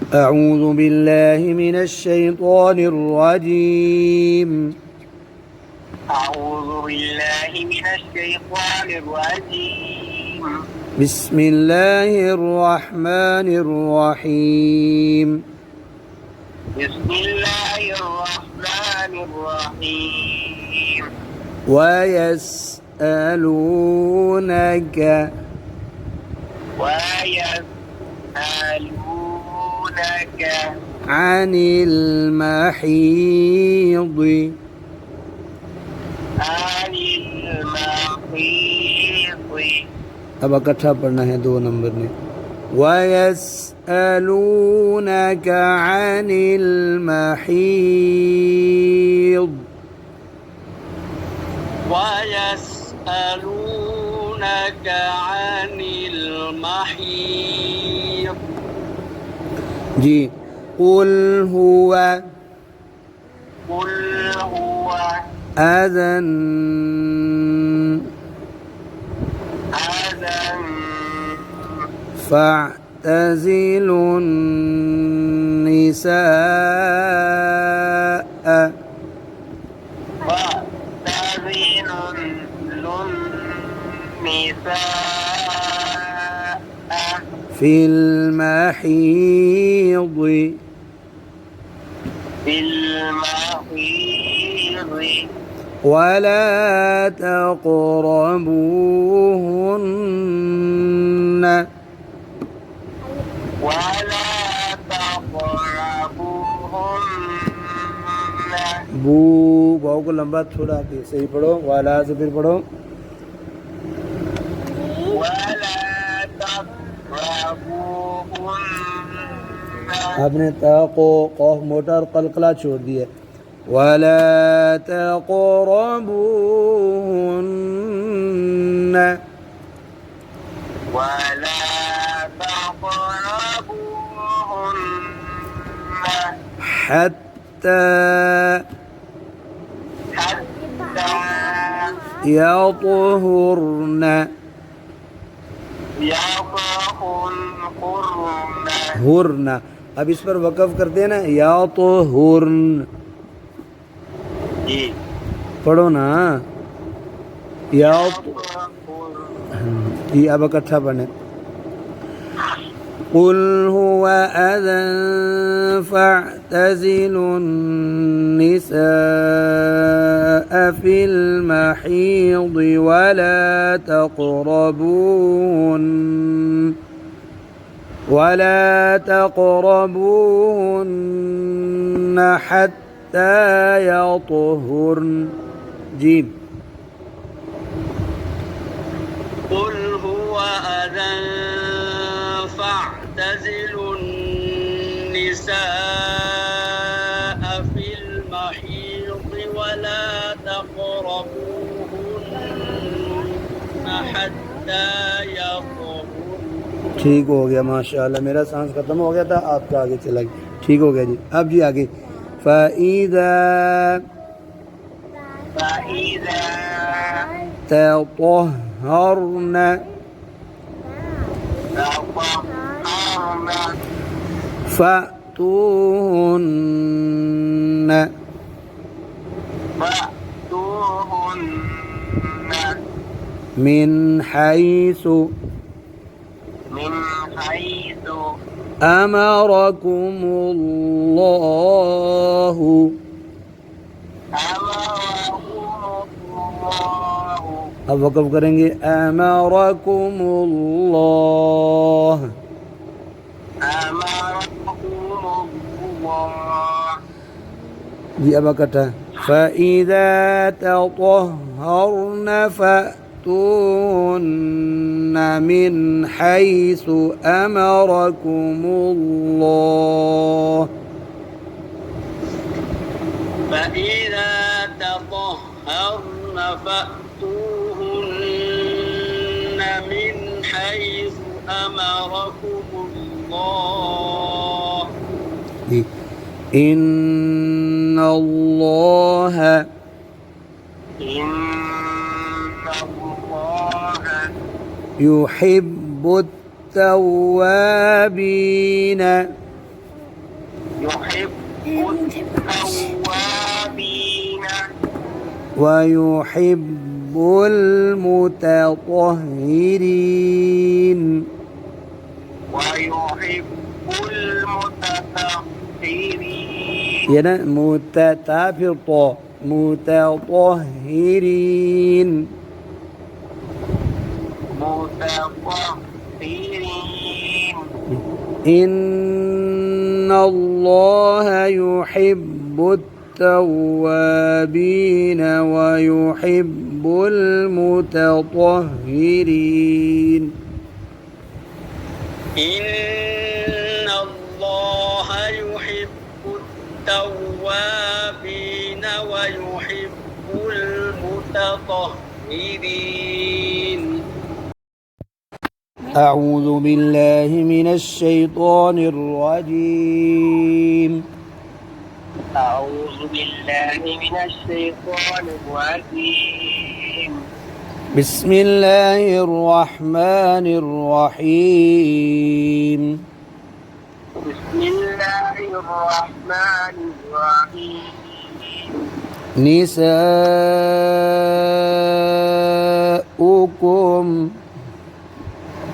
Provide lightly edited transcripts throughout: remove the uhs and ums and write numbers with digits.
أعوذ بالله من الشيطان الرجيم. أعوذ بالله من الشيطان الرجيم. بسم الله الرحمن الرحيم. بسم الله الرحمن الرحيم. ويسألونك عن المحيض अब इकट्ठा पढ़ना है 2 नंबर में। वयस्अलूनक अनिल महीद। ويسألونك عن المحيض जी। قل هو أذى فاعتزلوا النساء في المحيض ولا تقربوهن बू वाव को लंबा थोड़ा आगे सही पढ़ो। वाला से फिर पढ़ो। आपने ता को कौफ मोटा और कलकला छोड़ दिया। वला तक़रबूहुन्न حتى يطهرن हुरना। अब इस पर वक़फ़ करते हैं ना, या तो हुरन पढ़ो ना, या तो ये अब इकट्ठा पढ़ने। قل هو أذى فاعتزلوا النساء في المحيض ولا تقربوهن حتى يطهرن جيم। قل هو أذى فاعتزلوا النساء في المحيض ولا تقربوهن حتى يطهرن। ठीक हो गया माशाल्लाह। मेरा सांस खत्म हो गया था, आपका आगे चला गया। ठीक हो गया जी। अब जी आगे फ़इज़ा तطهرن فأتوهن من حيث أمركم الله अब वक़फ़ करेंगे। अमरकुमुल्लाह जी। अब इकट्ठा फ़इज़ा तطهرن فأتوهن من حيث أمركم الله فإذا تطهرن فأتوهن من حيث أمركم الله إن الله يحب التوابين يحب التوابين ويحب المتطهرين. ويحب المتطهرين. ये ना मुतता फिर तो मुतطهرين. متطهرين. إن الله يحب التوابين ويحب المتطهرين. إن الله يحب التوابين ويحب المتطهرين. أعوذ بالله من الشيطان الرجيم. أعوذ بالله من الشيطان الرجيم. بسم الله الرحمن الرحيم. بسم الله الرحمن الرحيم. نساؤكم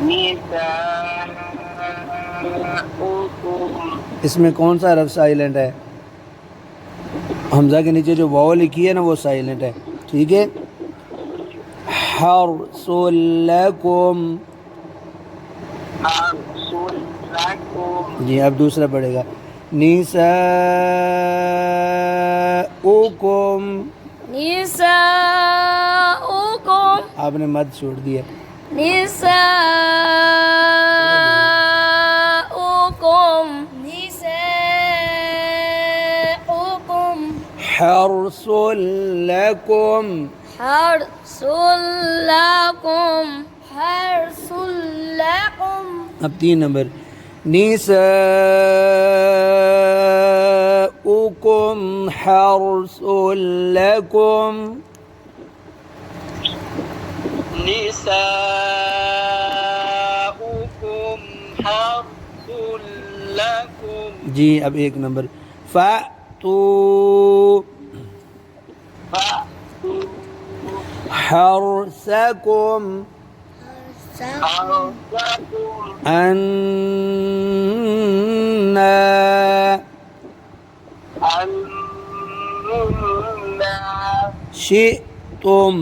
نساؤكم. इसमें कौन सा हरफ साइलेंट है? हमजा के नीचे जो वाव लिखी है ना वो साइलेंट है, ठीक है। हर्सुल लकुम। हर्सुल लकुम. जी अब दूसरा पड़ेगा निसाउकुम। निसाउकुम. आपने मद छोड़ दिया। निसाउकुम. निसाउकुम. हर्सुल लकुम। हर्सुल लकुम. हर्सुल लकुम. अब 3 नंबर निसाउकुम हर्सुल लकुम। निसाउकुम हर्सुल लकुम. जी अब 1 नंबर फ़अतू हर्सकुम حرثكم अन्ना أنا शि'तुम।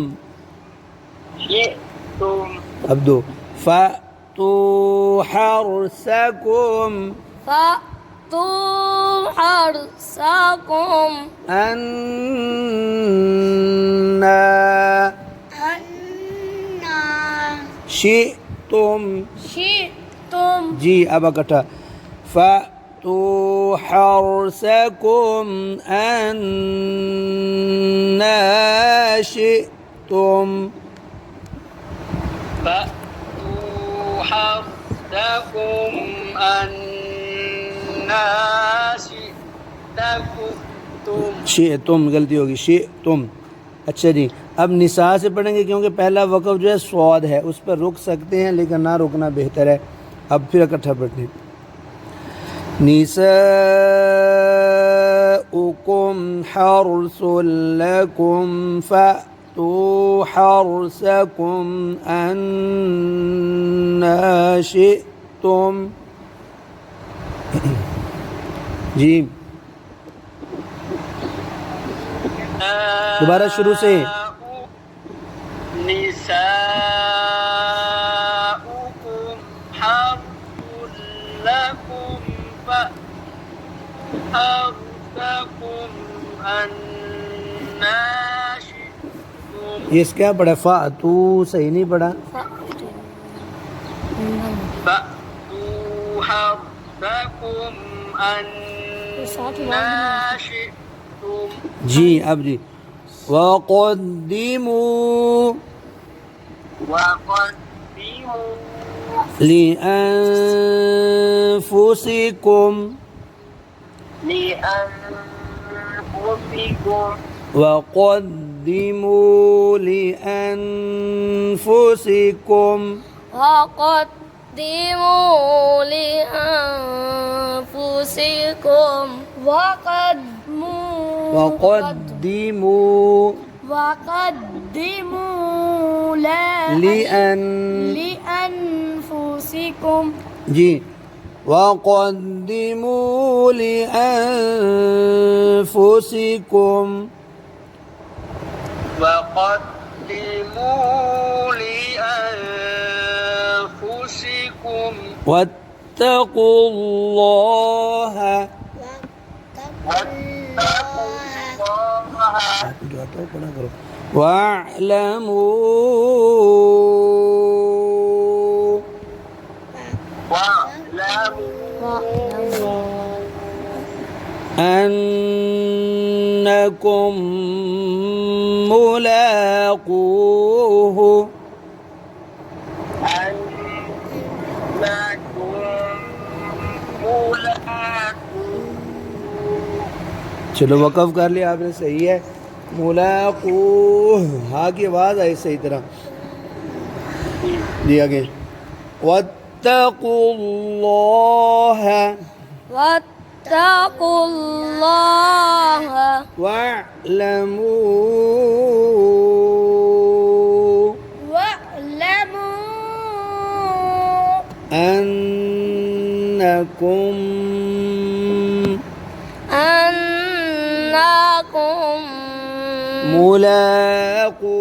شئتم. अब 2 फ़अतू हर्सकुम فأتوا حرثكم अन्ना शि'तुम। شئتم. जी अब इकट्ठा फ़अतू हर्सकुम अन्ना शि'तुम। فأتوا حرثكم أنا شئتم. शि'तुम गलती होगी शि'तुम। अच्छा जी अब निसा से पढ़ेंगे क्योंकि पहला वक़फ़ जो है स्वाद है, उस पर रुक सकते हैं लेकिन ना रुकना बेहतर है। अब फिर इकट्ठा पढ़ते हैं निसाउकुम हर्सुल लकुम फ़अतू हर्सकुम अन्ना शि'तुम। जी दोबारा शुरू से نساؤكم حرث لكم فحرثكم أنا شئتم. ये क्या पढ़ा फ़अतू सही नहीं पढ़ा। فأتوا حرثكم أنا شئتم. जी अब जी वक़द्दिमू وقدموا लिअन्फुसिकुम لأنفسكم वक़द्दिमू लिअन्फुसिकुम وقدموا لأنفسكم أنفسكم وقدموا وقدموا لأنفسكم जी وقدموا لأنفسكم وقدموا لأنفسكم واتقوا الله واتقوا الله واعلموا واعلموا أنكم ملاقوه أنكم ملاقوه चलो वक़फ़ कर लिया आपने सही है मुलाक़ू हा की आवाज़ आई सही तरह जी आगे वत्तक़ुल्लाह واتقوا الله वा'लमू واعلموا أنكم أنكم मुलाक़ूह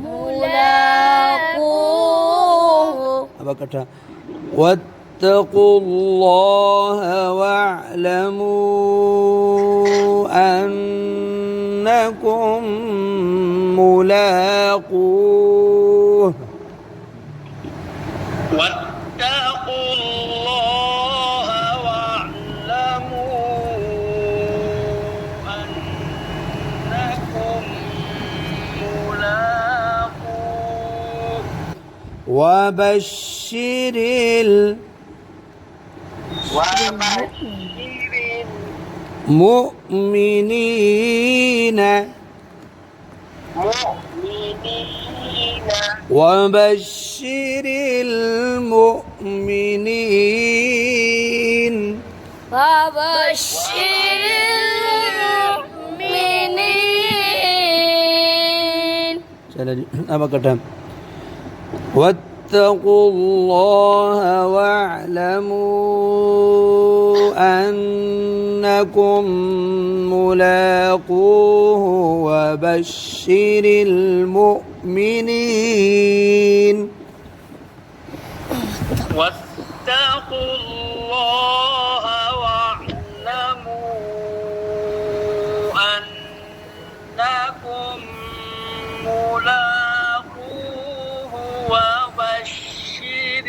ملاقوه अब इकट्ठा वत्तक़ुल्लाह वा'लमू अन्नकुम मुलाक़ूह واتقوا الله واعلموا أنكم ملاقوه وبشر المؤمنين وبشر المؤمنين وبشر المؤمنين चलो जी अब इकट्ठा واتقوا الله واعلموا أنكم ملاقوه وبشر المؤمنين واتقوا الله واعلموا أنكم ملاقوه وبشر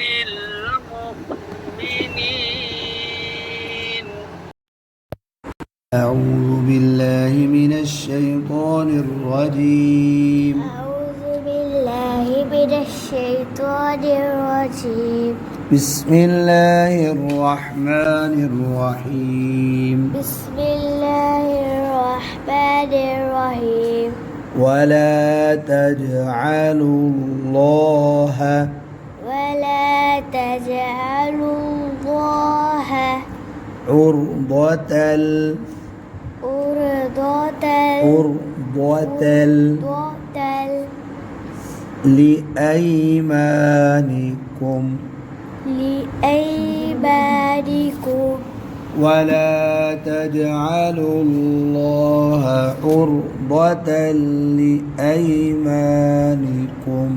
المؤمنين أعوذ بالله من الشيطان الرجيم أعوذ بالله من الشيطان الرجيم بسم الله الرحمن الرحيم بسم الله الرحمن الرحيم ولا تجعلوا الله ولا تجعلوا الله عرضة لأيمانكم لأيمانكم ولا تجعلوا الله عرضة لأيمانكم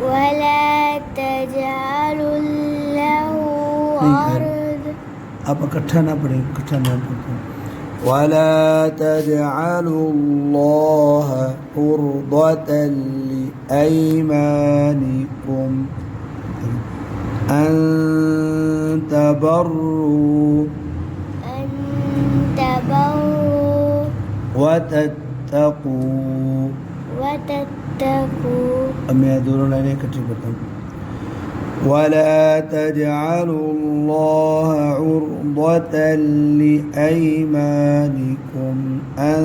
ولا تجعلوا له عرض आप इकट्ठा ना पढ़ें इकट्ठा ना पढ़ें ولا تجعلوا الله عرضة لأيمانكم أن تبروا وتتقوا अब मैं दोनों लाइनें इकट्ठी करता हूँ ولا تجعلوا الله عرضة لأيمانكم أن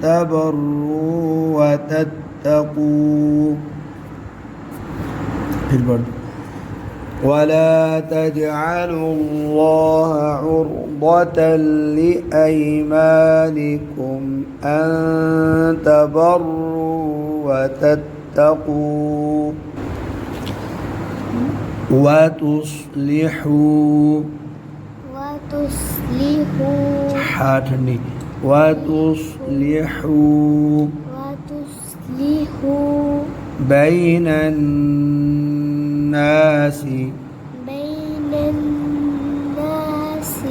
تبروا وتتقوا फिर बढ़ ولا تجعلوا الله عرضة لأيمانكم أن تبروا وتتقوا وتصلحوا حاتني وتصلحوا بين الناس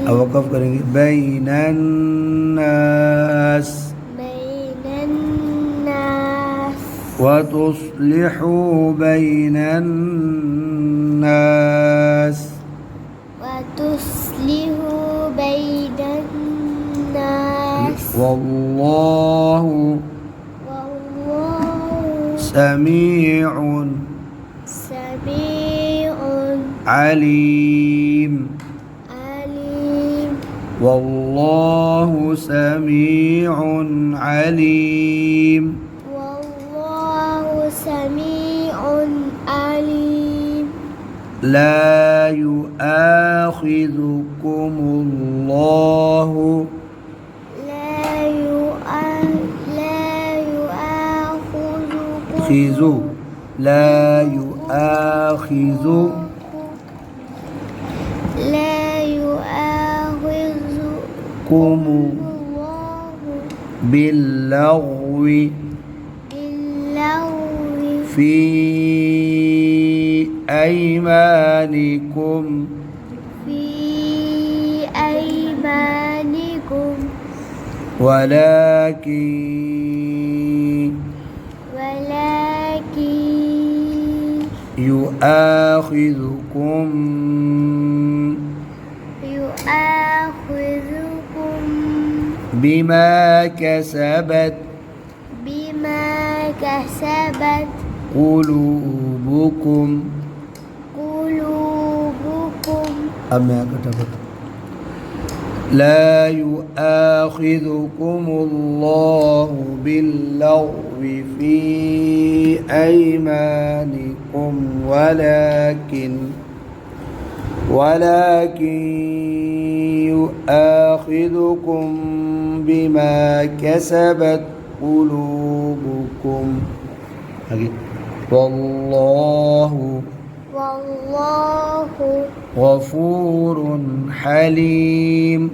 أوقف करेंगे بين الناس وتصلحوا بين الناس والله سميع عليم والله سميع عليم لا يؤاخذكم الله لا يؤاخذكم باللغو في أيمانكم ولكن يؤاخذكم بما كسبت قلوبكم अब मैं कटा لا يؤاخذكم الله باللغو في أيمانكم ولكن يؤاخذكم بما كسبت قلوبكم والله غفور حليم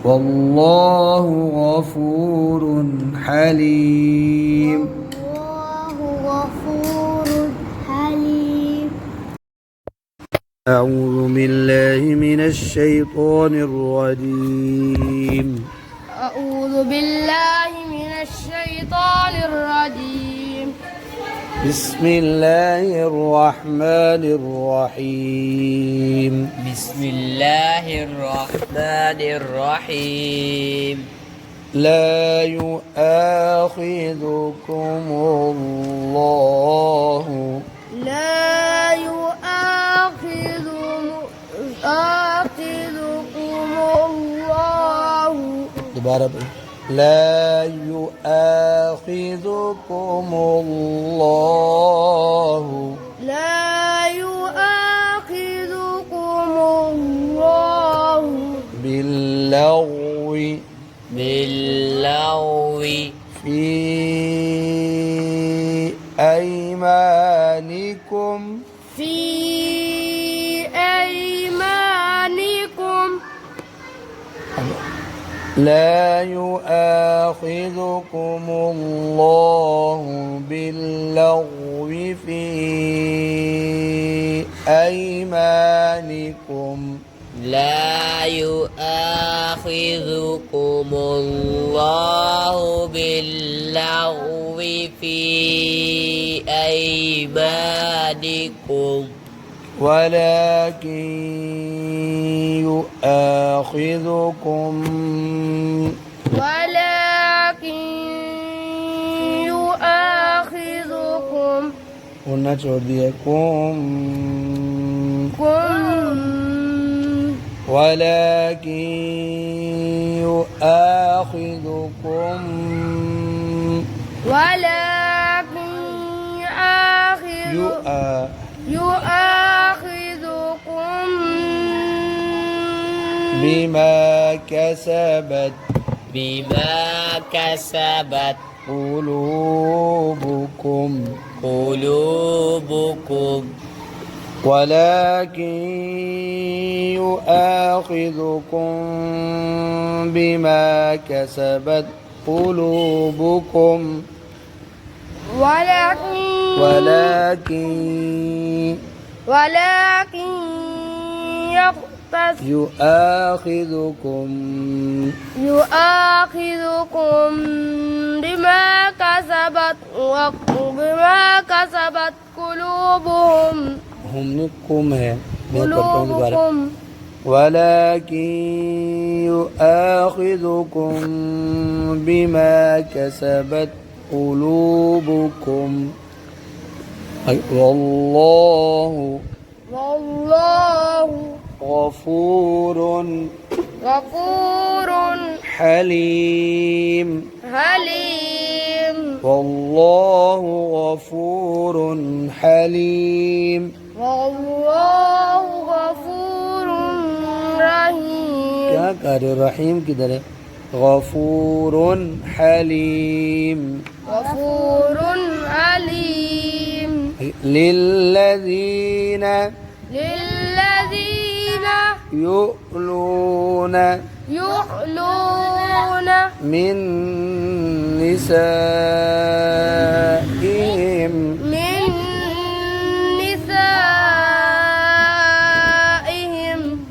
والله غفور حليم أعوذ بالله من الشيطان الرجيم بسم الله الرحمن الرحيم بسم الله الرحمن الرحيم لا يؤاخذكم الله दोबारा لا يؤاخذكم الله باللغو في أيمانكم لا يؤاخذكم الله باللغو في أيمانكم لا يؤاخذكم الله باللغو في أيمانكم ولكن يؤاخذكم قلنا छोड़ दिया ولكن يؤاخذكم يؤاخذكم بما كسبت بما كسبت قلوبكم قلوبكم ولكن يؤاخذكم بما كسبت قلوبكم ولكن يؤاخذكم بما كسبت قلوبهم हमने है मैं पढ़ता हूँ दोबारा ولكن يؤاخذكم بما كسبت قلوبكم والله غفور حليم والله غفور حليم والله غفور رحيم क्या कह रहे हो रहीम किधर है गफूर हलीम غفور عليم للذين يؤلون من نسائهم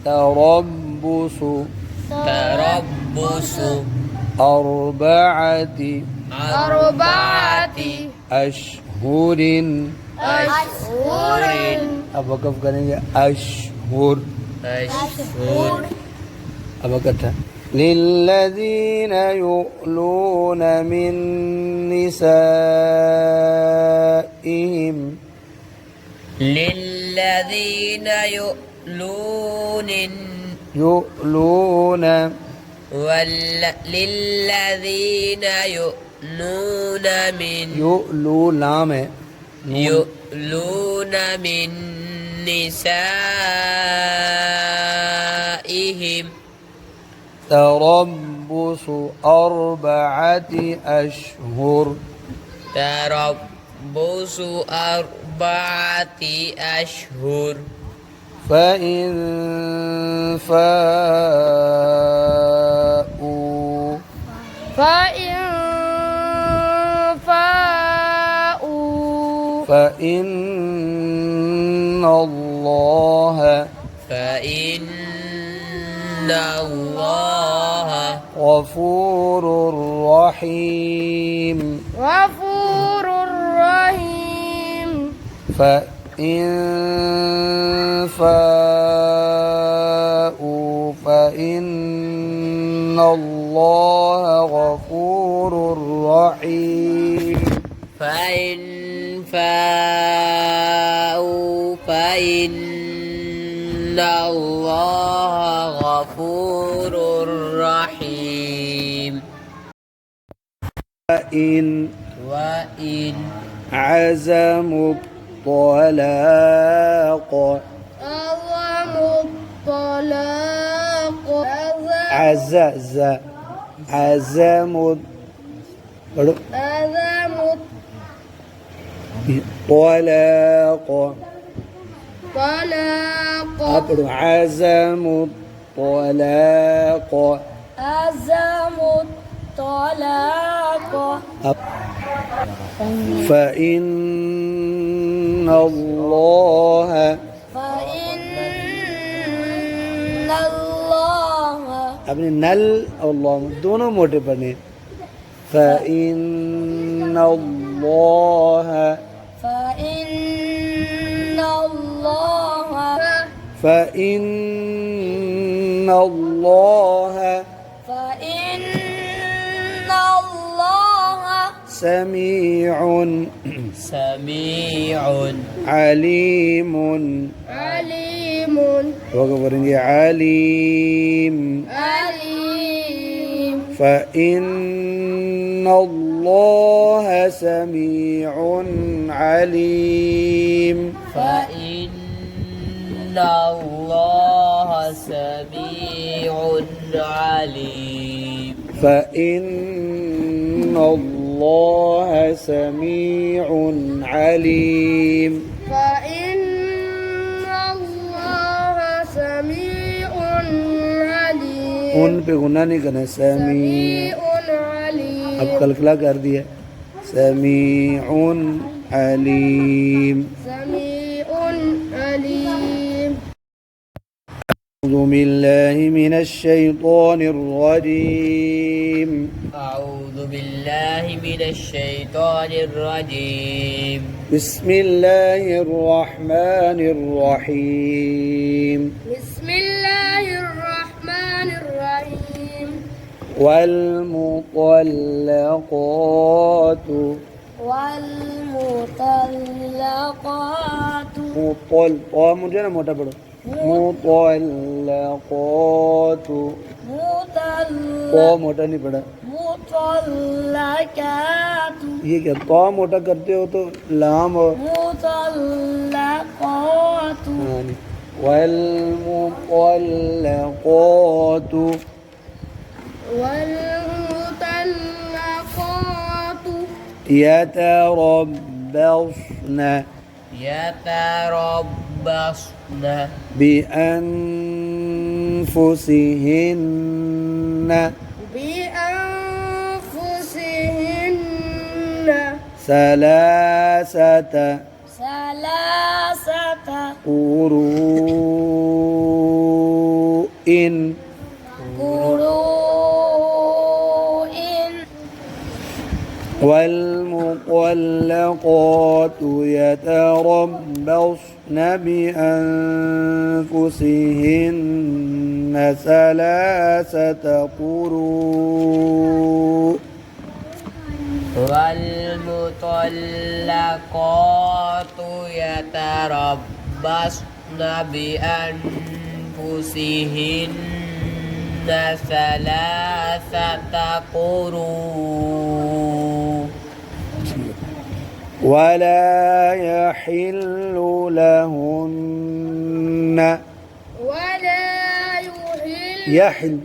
تربص أربعة أشهر अब वक़्फ़ करेंगे अशहुर अब इकट्ठा लिल्लज़ीन युलून मिन निसाइहिम للذين युलून للذين يؤلون من युलू लाम है يؤلون من نسائهم تربص أربعة أشهر تربص أربعة أشهر فإن فاءوا فإن الله غفور رحيم فإن فاءوا فإن الله غفور رحيم فإن فاءوا فإن الله غفور رحيم وإن عزموا الطلاق عزموا الطلاق عزموا الطلاق فإن الله अपने नल और लॉन्ग दोनों मोटे पढ़ने فإن الله سميع عليم وقبرني عليم فإن الله سميع عليم الله سميع عليم فإن الله سميع عليم فإن الله سميع عليم उन पे गुना नहीं करना समी سميع عليم अब कलकला कर दिया समीउन अलीम سميع عليم أعوذ بالله من الشيطان الرجيم أعوذ بالله من الشيطان الرجيم بسم الله الرحمن الرحيم بسم الله الرحمن الرحيم والمطلقات والمطلقات मुतल मुझे ना मोटा पढ़ो मुतल्लक़ात मोटा नहीं पड़ा मुतल्लक़ात ये क्या तो मोटा करते हो तो लाम और मुतल्लक़ात वल्मुतल्लक़ात والمطلقات يتربصن يتربصن بأنفسهن بأنفسهن ثلاثة قروء قروء والمطلقات يتربصن بأنفسهن ثلاثة قروء والمطلقات يتربصن بأنفسهن ثلاثة قروء ولا يحل لهن ولا يحل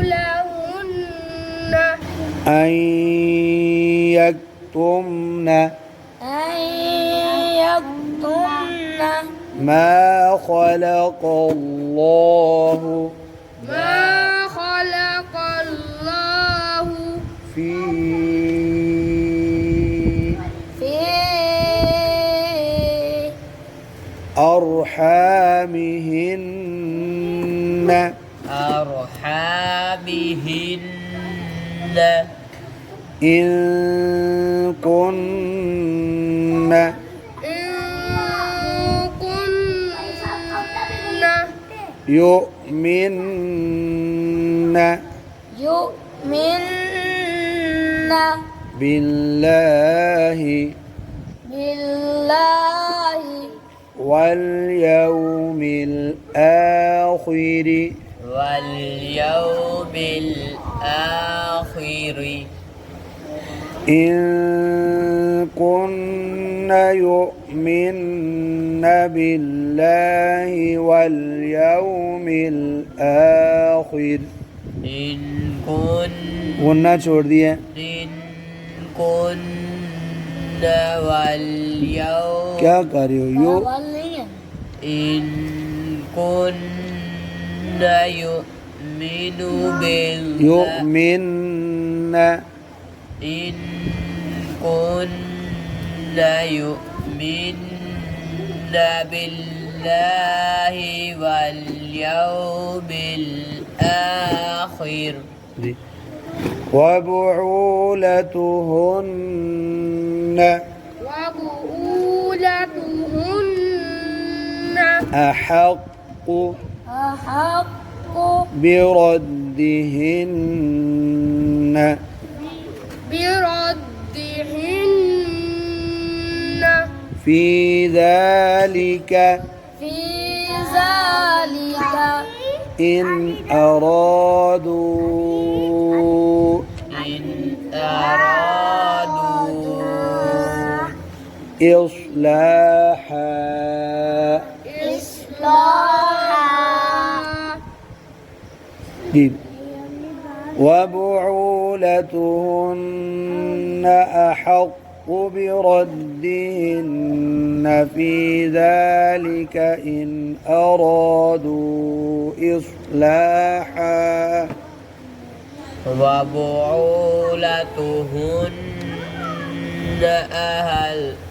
لهن أن يكتمن أن يكتمن ما خلق الله ما خلق الله في أرحامهن إن كن يؤمن بالله واليوم الآخر واليوم الآخر إن كن يؤمن بالله واليوم الآخر إن كن गुन्ना छोड़ दिया إن كن واليوم क्या कर रहे हो यो إن كن يؤمن بالله يؤمن إن كن يؤمن بالله واليوم الآخر जी وبعولتهن وبؤولتهن أحق بردهن بردهن في ذلك إن أرادوا إن أرادوا إصلاحا إصلاحا جيم وبعولتهن أحق بردهن في ذلك إن أرادوا إصلاحا وبعولتهن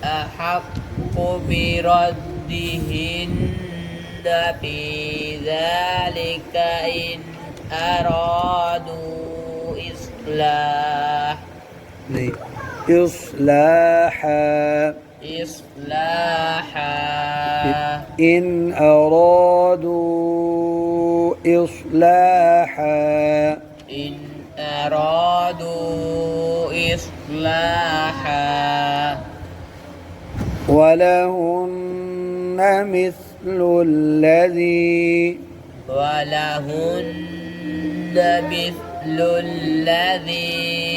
أحق بردهن في ذلك إن أرادوا إصلاحا إن أرادوا إصلاحا إن أرادوا إصلاحا ولهن مثل الذي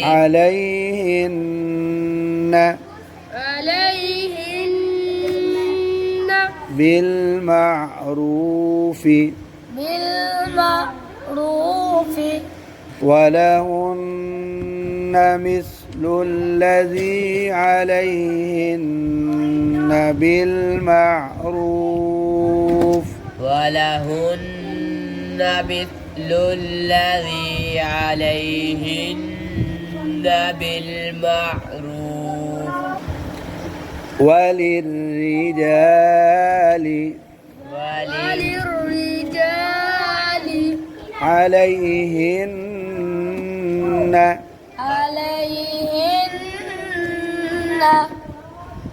عليهن بالمعروف ولهن مثل الذي عليهن بالمعروف ولهن مثل الذي عليهن بالمعروف وللرجال عليهن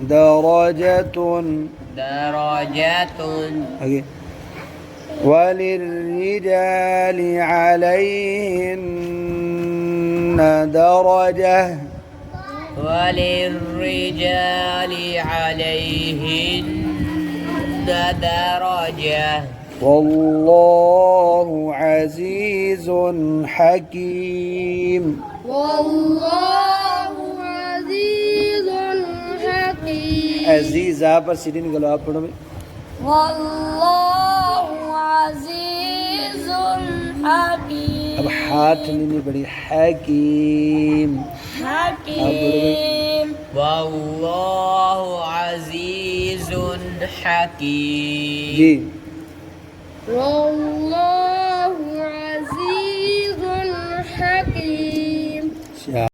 درجة وللرجال عليهن درجة والله عزيز حكيم عزیز آپ پر سیدھی نکلو آپ پڑھو والله عزيز حكيم اب ہاتھ نہیں بڑی حکیم حكيم والله عزيز حكيم جی والله عزيز حكيم